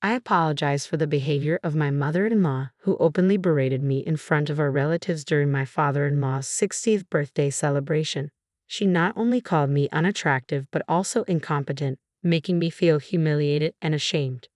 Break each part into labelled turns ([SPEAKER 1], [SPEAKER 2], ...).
[SPEAKER 1] I apologized for the behavior of my mother-in-law, who openly berated me in front of our relatives during my father-in-law's 60th birthday celebration. She not only called me unattractive but also incompetent, making me feel humiliated and ashamed.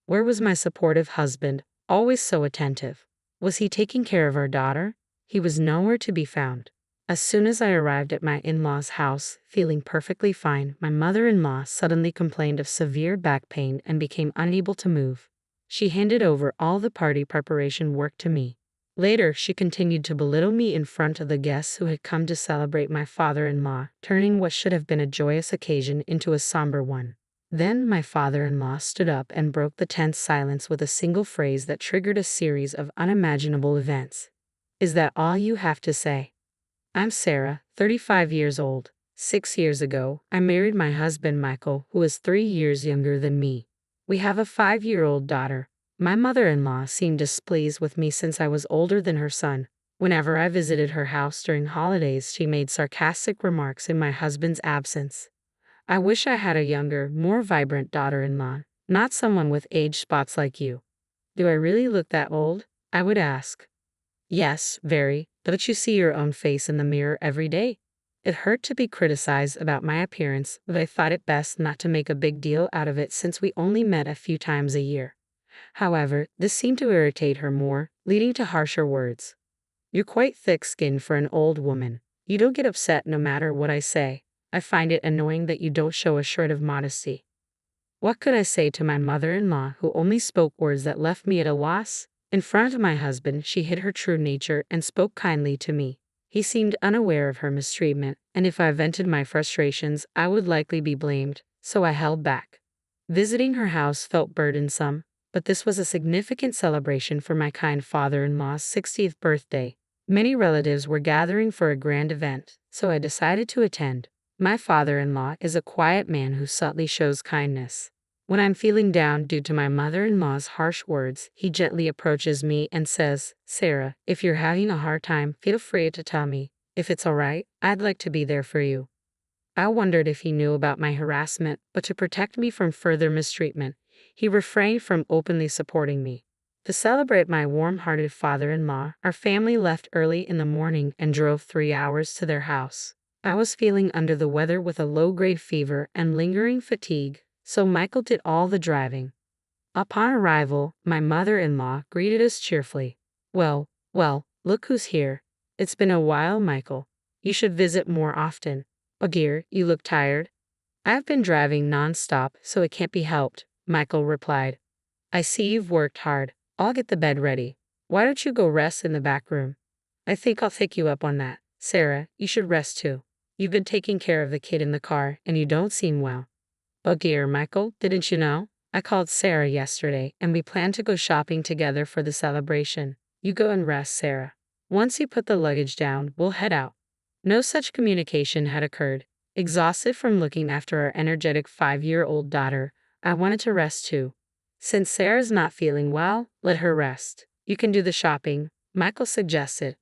[SPEAKER 1] Where was my supportive husband, always so attentive? Was he taking care of our daughter? He was nowhere to be found. As soon as I arrived at my in-laws' house, feeling perfectly fine, my mother-in-law suddenly complained of severe back pain and became unable to move. She handed over all the party preparation work to me. Later, she continued to belittle me in front of the guests who had come to celebrate my father-in-law, turning what should have been a joyous occasion into a somber one. Then my father-in-law stood up and broke the tense silence with a single phrase that triggered a series of unimaginable events. "Is that all you have to say?" I'm Sarah, 35 years old. 6 years ago, I married my husband Michael, who is 3 years younger than me. We have a 5-year-old daughter. My mother-in-law seemed displeased with me since I was older than her son. Whenever I visited her house during holidays, she made sarcastic remarks in my husband's absence. I wish I had a younger, more vibrant daughter-in-law, not someone with age spots like you. Do I really look that old? I would ask. Yes, very. Don't you see your own face in the mirror every day? It hurt to be criticized about my appearance, but I thought it best not to make a big deal out of it since we only met a few times a year. However, this seemed to irritate her more, leading to harsher words. You're quite thick-skinned for an old woman. You don't get upset no matter what I say. I find it annoying that you don't show a shred of modesty. What could I say to my mother-in-law, who only spoke words that left me at a loss? In front of my husband, she hid her true nature and spoke kindly to me. He seemed unaware of her mistreatment, and if I vented my frustrations, I would likely be blamed, so I held back. Visiting her house felt burdensome, but this was a significant celebration for my kind father-in-law's 60th birthday. Many relatives were gathering for a grand event, so I decided to attend. My father-in-law is a quiet man who subtly shows kindness. When I'm feeling down due to my mother-in-law's harsh words, he gently approaches me and says, "Sarah, if you're having a hard time, feel free to tell me. If it's all right, I'd like to be there for you." I wondered if he knew about my harassment, but to protect me from further mistreatment, he refrained from openly supporting me. To celebrate my warm-hearted father-in-law, our family left early in the morning and drove 3 hours to their house. I was feeling under the weather with a low-grade fever and lingering fatigue, so Michael did all the driving. Upon arrival, my mother-in-law greeted us cheerfully. Well, look who's here. It's been a while, Michael. You should visit more often. Oh dear, you look tired. I've been driving non-stop, so it can't be helped, Michael replied. I see you've worked hard. I'll get the bed ready. Why don't you go rest in the back room? I think I'll take you up on that. Sarah, you should rest too. You've been taking care of the kid in the car, and you don't seem well. Oh dear, Michael, didn't you know? I called Sarah yesterday, and we plan to go shopping together for the celebration. You go and rest, Sarah. Once you put the luggage down, we'll head out. No such communication had occurred. Exhausted from looking after our energetic 5-year-old daughter, I wanted to rest too. Since Sarah's not feeling well, let her rest. You can do the shopping, Michael suggested.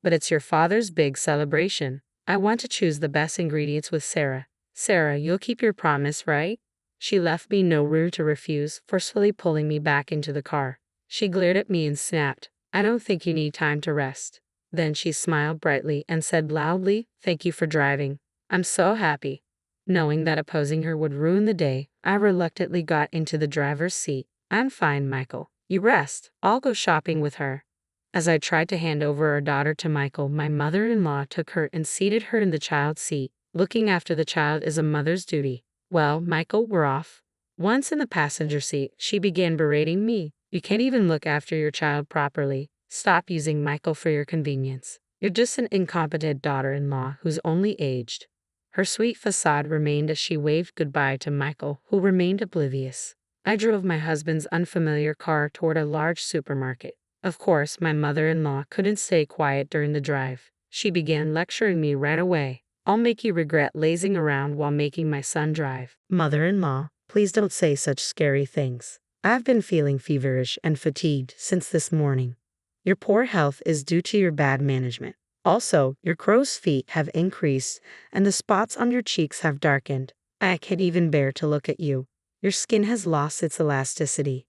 [SPEAKER 1] But it's your father's big celebration. I want to choose the best ingredients with Sarah. Sarah, you'll keep your promise, right? She left me no room to refuse, forcefully pulling me back into the car. She glared at me and snapped, I don't think you need time to rest. Then she smiled brightly and said loudly, thank you for driving. I'm so happy. Knowing that opposing her would ruin the day, I reluctantly got into the driver's seat. I'm fine, Michael. You rest. I'll go shopping with her. As I tried to hand over our daughter to Michael, my mother-in-law took her and seated her in the child's seat. Looking after the child is a mother's duty. Well, Michael, we're off. Once in the passenger seat, she began berating me. You can't even look after your child properly. Stop using Michael for your convenience. You're just an incompetent daughter-in-law who's only aged. Her sweet facade remained as she waved goodbye to Michael, who remained oblivious. I drove my husband's unfamiliar car toward a large supermarket. Of course, my mother-in-law couldn't stay quiet during the drive. She began lecturing me right away. I'll make you regret lazing around while making my son drive. Mother-in-law, please don't say such scary things. I've been feeling feverish and fatigued since this morning. Your poor health is due to your bad management. Also, your crow's feet have increased and the spots on your cheeks have darkened. I can't even bear to look at you. Your skin has lost its elasticity.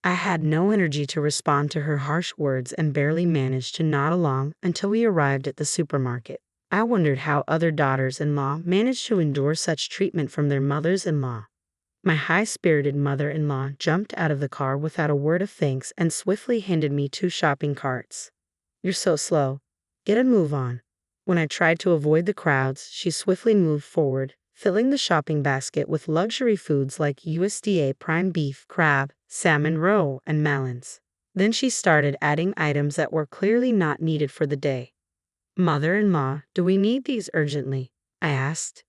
[SPEAKER 1] I had no energy to respond to her harsh words and barely managed to nod along until we arrived at the supermarket. I wondered how other daughters-in-law managed to endure such treatment from their mothers-in-law. My high-spirited mother-in-law jumped out of the car without a word of thanks and swiftly handed me 2 shopping carts. "You're so slow. Get a move on." When I tried to avoid the crowds, she swiftly moved forward, filling the shopping basket with luxury foods like USDA prime beef, crab, salmon roe, and melons. Then she started adding items that were clearly not needed for the day. "Mother-in-law, do we need these urgently?" I asked.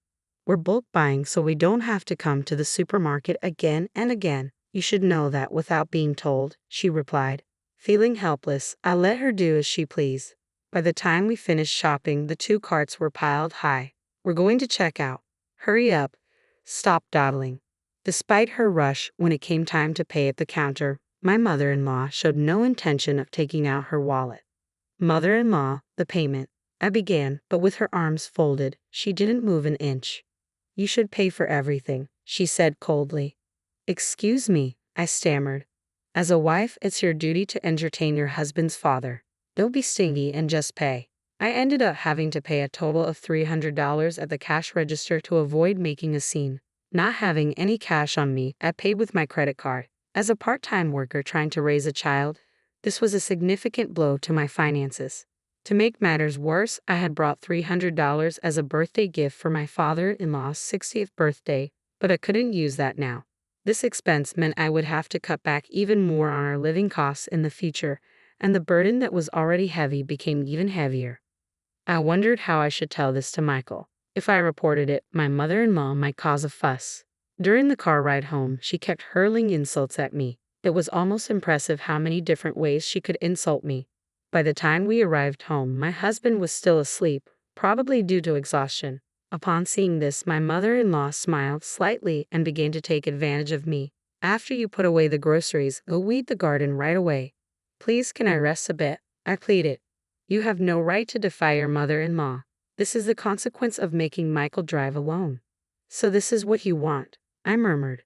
[SPEAKER 1] "We're bulk buying so we don't have to come to the supermarket again and again. You should know that without being told," she replied. Feeling helpless, I let her do as she pleased. By the time we finished shopping, the 2 carts were piled high. "We're going to check out. Hurry up. Stop dawdling." Despite her rush, when it came time to pay at the counter, my mother-in-law showed no intention of taking out her wallet. "Mother-in-law, the payment," I began, but with her arms folded, she didn't move an inch. "You should pay for everything," she said coldly. "Excuse me," I stammered. "As a wife, it's your duty to entertain your husband's father. Don't be stingy and just pay." I ended up having to pay a total of $300 at the cash register to avoid making a scene. Not having any cash on me, I paid with my credit card. As a part-time worker trying to raise a child, this was a significant blow to my finances. To make matters worse, I had brought $300 as a birthday gift for my father-in-law's 60th birthday, but I couldn't use that now. This expense meant I would have to cut back even more on our living costs in the future, and the burden that was already heavy became even heavier. I wondered how I should tell this to Michael. If I reported it, my mother-in-law might cause a fuss. During the car ride home, she kept hurling insults at me. It was almost impressive how many different ways she could insult me. By the time we arrived home, my husband was still asleep, probably due to exhaustion. Upon seeing this, my mother-in-law smiled slightly and began to take advantage of me. "After you put away the groceries, go weed the garden right away. Please, can I rest a bit?" I pleaded. "You have no right to defy your mother-in-law. This is the consequence of making Michael drive alone." "So this is what you want," I murmured.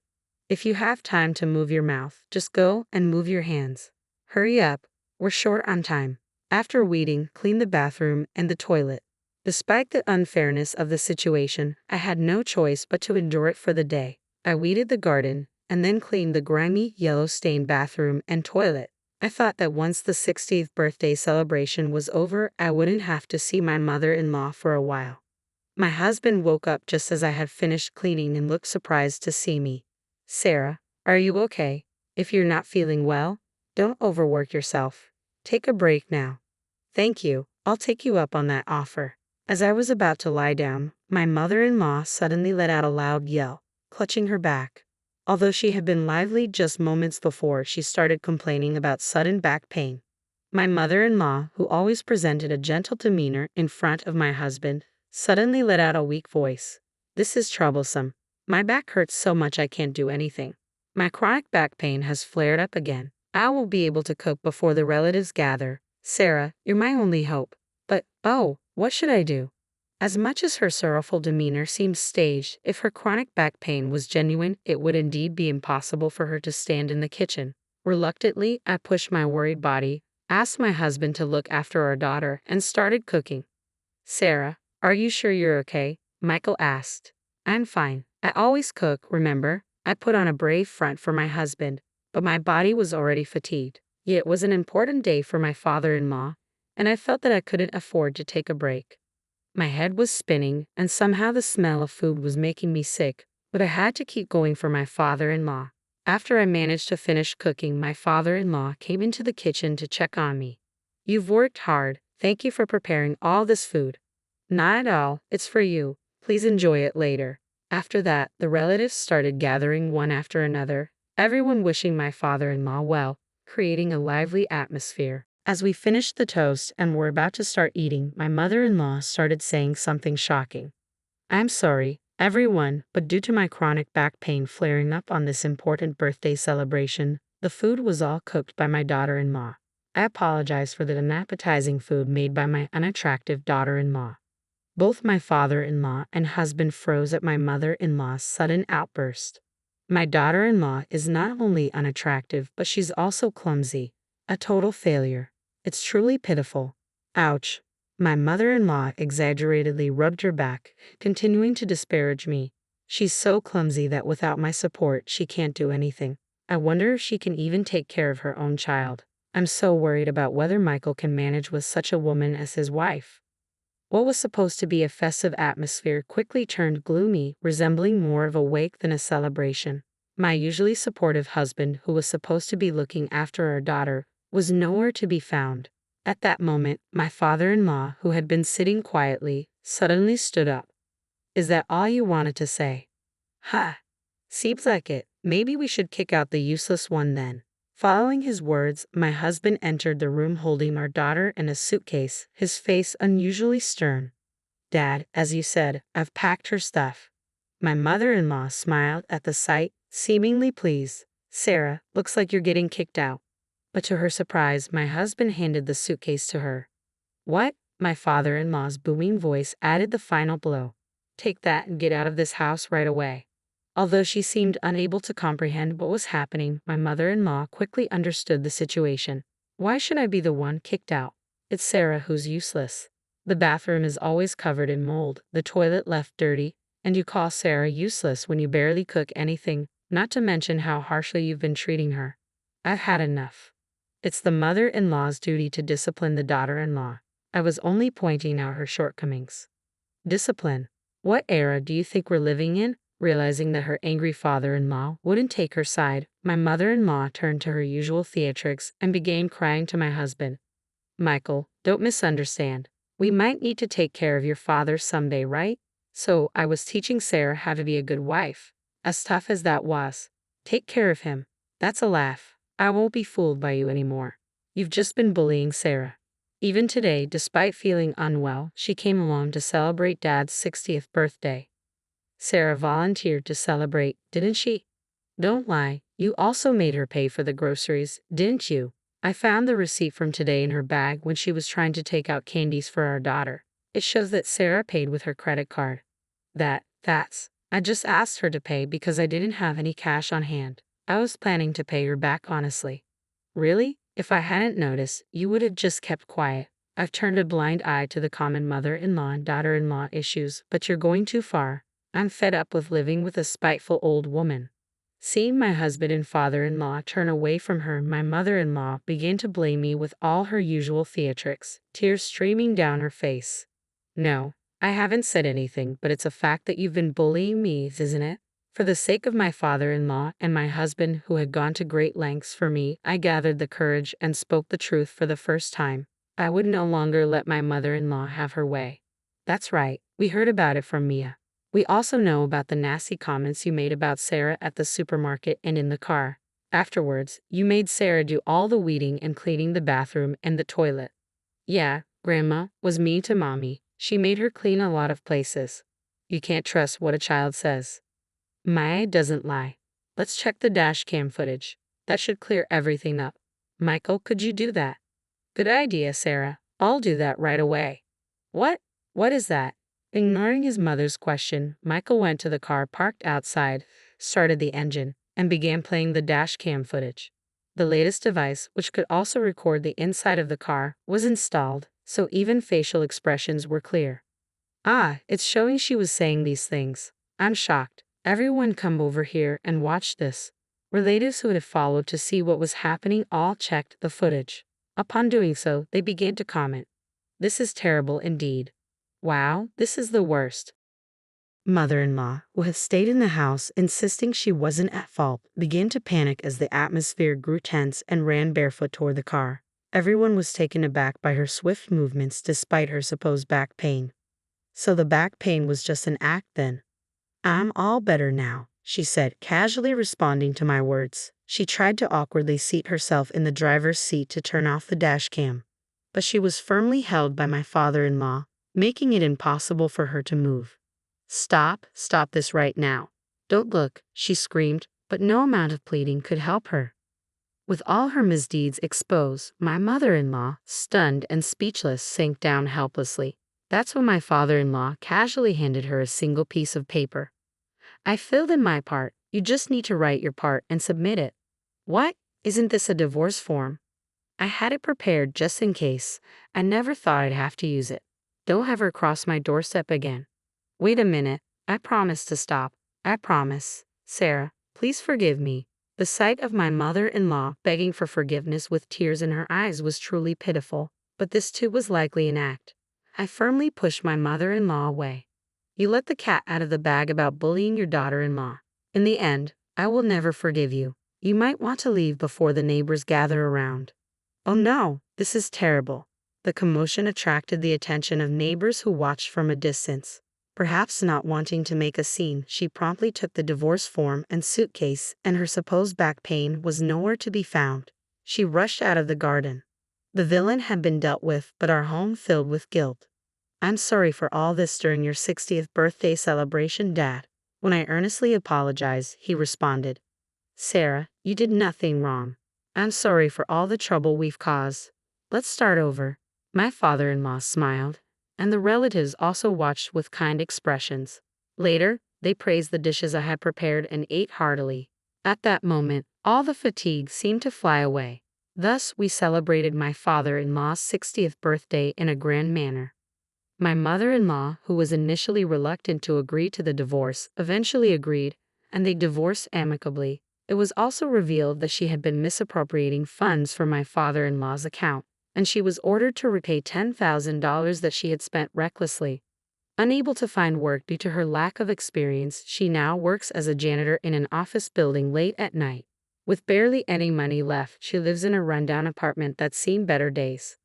[SPEAKER 1] "If you have time to move your mouth, just go and move your hands. Hurry up, we're short on time." After weeding, clean the bathroom and the toilet. Despite the unfairness of the situation, I had no choice but to endure it for the day. I weeded the garden, and then cleaned the grimy, yellow-stained bathroom and toilet. I thought that once the 60th birthday celebration was over, I wouldn't have to see my mother-in-law for a while. My husband woke up just as I had finished cleaning and looked surprised to see me. "Sarah, are you okay? If you're not feeling well, don't overwork yourself. Take a break now." "Thank you, I'll take you up on that offer." As I was about to lie down, my mother-in-law suddenly let out a loud yell, clutching her back. Although she had been lively just moments before, she started complaining about sudden back pain. My mother-in-law, who always presented a gentle demeanor in front of my husband, suddenly let out a weak voice. "This is troublesome. My back hurts so much I can't do anything. My chronic back pain has flared up again. I won't be able to cook before the relatives gather. Sarah, you're my only hope." "But, oh, what should I do?" As much as her sorrowful demeanor seemed staged, if her chronic back pain was genuine, it would indeed be impossible for her to stand in the kitchen. Reluctantly, I pushed my worried body, asked my husband to look after our daughter, and started cooking. "Sarah, are you sure you're okay?" Michael asked. "I'm fine. I always cook, remember?" I put on a brave front for my husband, but my body was already fatigued. Yet it was an important day for my father-in-law, and I felt that I couldn't afford to take a break. My head was spinning, and somehow the smell of food was making me sick, but I had to keep going for my father-in-law. After I managed to finish cooking, my father-in-law came into the kitchen to check on me. "You've worked hard. Thank you for preparing all this food." "Not at all. It's for you. Please enjoy it later." After that, the relatives started gathering one after another, everyone wishing my father-in-law well, creating a lively atmosphere. As we finished the toast and were about to start eating, my mother-in-law started saying something shocking. "I'm sorry, everyone, but due to my chronic back pain flaring up on this important birthday celebration, the food was all cooked by my daughter-in-law. I apologize for the unappetizing food made by my unattractive daughter-in-law." Both my father-in-law and husband froze at my mother-in-law's sudden outburst. My daughter-in-law is not only unattractive, but she's also clumsy. A total failure. It's truly pitiful. Ouch. My mother-in-law exaggeratedly rubbed her back, continuing to disparage me. She's so clumsy that without my support, she can't do anything. I wonder if she can even take care of her own child. I'm so worried about whether Michael can manage with such a woman as his wife. What was supposed to be a festive atmosphere quickly turned gloomy, resembling more of a wake than a celebration. My usually supportive husband, who was supposed to be looking after our daughter, was nowhere to be found. At that moment, my father-in-law, who had been sitting quietly, suddenly stood up. "Is that all you wanted to say?" "Ha! Seems like it. Maybe we should kick out the useless one then." Following his words, my husband entered the room holding our daughter in a suitcase, his face unusually stern. "Dad, as you said, I've packed her stuff." My mother-in-law smiled at the sight, seemingly pleased. "Sarah, looks like you're getting kicked out." But to her surprise, my husband handed the suitcase to her. "What?" My father-in-law's booming voice added the final blow. "Take that and get out of this house right away." Although she seemed unable to comprehend what was happening, my mother-in-law quickly understood the situation. "Why should I be the one kicked out? It's Sarah who's useless. The bathroom is always covered in mold, the toilet left dirty, and you call Sarah useless when you barely cook anything, not to mention how harshly you've been treating her. I've had enough." It's the mother-in-law's duty to discipline the daughter-in-law. I was only pointing out her shortcomings. Discipline? What era do you think we're living in? Realizing that her angry father-in-law wouldn't take her side, my mother-in-law turned to her usual theatrics and began crying to my husband. "Michael, don't misunderstand. We might need to take care of your father someday, right? So I was teaching Sarah how to be a good wife. As tough as that was. Take care of him. That's a laugh. I won't be fooled by you anymore. You've just been bullying Sarah." Even today, despite feeling unwell, she came along to celebrate Dad's 60th birthday. Sarah volunteered to celebrate, didn't she? Don't lie, you also made her pay for the groceries, didn't you? I found the receipt from today in her bag when she was trying to take out candies for our daughter. It shows that Sarah paid with her credit card. That's. I just asked her to pay because I didn't have any cash on hand. I was planning to pay her back honestly. Really? If I hadn't noticed, you would have just kept quiet. I've turned a blind eye to the common mother-in-law and daughter-in-law issues, but you're going too far. I'm fed up with living with a spiteful old woman. Seeing my husband and father-in-law turn away from her, my mother-in-law began to blame me with all her usual theatrics, tears streaming down her face. "No, I haven't said anything, but it's a fact that you've been bullying me, isn't it?" For the sake of my father-in-law and my husband, who had gone to great lengths for me, I gathered the courage and spoke the truth for the first time. I would no longer let my mother-in-law have her way. "That's right, we heard about it from Mia. We also know about the nasty comments you made about Sarah at the supermarket and in the car. Afterwards, you made Sarah do all the weeding and cleaning the bathroom and the toilet." "Yeah, Grandma was mean to Mommy. She made her clean a lot of places." You can't trust what a child says. Maya doesn't lie. Let's check the dash cam footage. That should clear everything up. Michael, could you do that? Good idea, Sarah. I'll do that right away. What? What is that? Ignoring his mother's question, Michael went to the car parked outside, started the engine, and began playing the dash cam footage. The latest device, which could also record the inside of the car, was installed, so even facial expressions were clear. Ah, it's showing she was saying these things. I'm shocked. Everyone come over here and watch this. Relatives who had followed to see what was happening all checked the footage. Upon doing so, they began to comment. This is terrible indeed. Wow, this is the worst. Mother-in-law, who had stayed in the house insisting she wasn't at fault, began to panic as the atmosphere grew tense and ran barefoot toward the car. Everyone was taken aback by her swift movements despite her supposed back pain. So the back pain was just an act then. I'm all better now, she said, casually responding to my words. She tried to awkwardly seat herself in the driver's seat to turn off the dash cam. But she was firmly held by my father-in-law, making it impossible for her to move. Stop this right now. Don't look, she screamed, but no amount of pleading could help her. With all her misdeeds exposed, my mother-in-law, stunned and speechless, sank down helplessly. That's when my father-in-law casually handed her a single piece of paper. I filled in my part, You just need to write your part and submit it. What? Isn't this a divorce form? I had it prepared just in case. I never thought I'd have to use it. Don't ever cross my doorstep again. Wait a minute. I promise to stop. I promise. Sarah, please forgive me. The sight of my mother-in-law begging for forgiveness with tears in her eyes was truly pitiful, but this too was likely an act. I firmly pushed my mother-in-law away. You let the cat out of the bag about bullying your daughter-in-law. In the end, I will never forgive you. You might want to leave before the neighbors gather around. Oh no, this is terrible. The commotion attracted the attention of neighbors who watched from a distance. Perhaps not wanting to make a scene, she promptly took the divorce form and suitcase, and her supposed back pain was nowhere to be found. She rushed out of the garden. The villain had been dealt with, but our home filled with guilt. I'm sorry for all this during your 60th birthday celebration, Dad. When I earnestly apologized, he responded, Sarah, you did nothing wrong. I'm sorry for all the trouble we've caused. Let's start over. My father-in-law smiled, and the relatives also watched with kind expressions. Later, they praised the dishes I had prepared and ate heartily. At that moment, all the fatigue seemed to fly away. Thus, we celebrated my father-in-law's 60th birthday in a grand manner. My mother-in-law, who was initially reluctant to agree to the divorce, eventually agreed, and they divorced amicably. It was also revealed that she had been misappropriating funds from my father-in-law's account, and she was ordered to repay $10,000 that she had spent recklessly. Unable to find work due to her lack of experience, she now works as a janitor in an office building late at night. With barely any money left, she lives in a rundown apartment that's seen better days.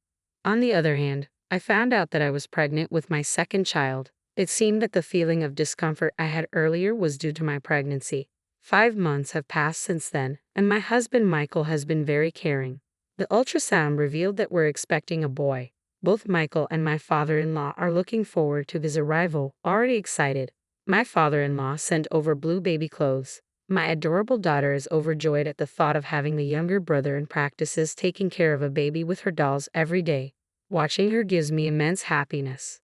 [SPEAKER 1] On the other hand, I found out that I was pregnant with my second child. It seemed that the feeling of discomfort I had earlier was due to my pregnancy. 5 months have passed since then, and my husband Michael has been very caring. The ultrasound revealed that we're expecting a boy. Both Michael and my father-in-law are looking forward to his arrival, already excited. My father-in-law sent over blue baby clothes. My adorable daughter is overjoyed at the thought of having a younger brother and practices taking care of a baby with her dolls every day. Watching her gives me immense happiness.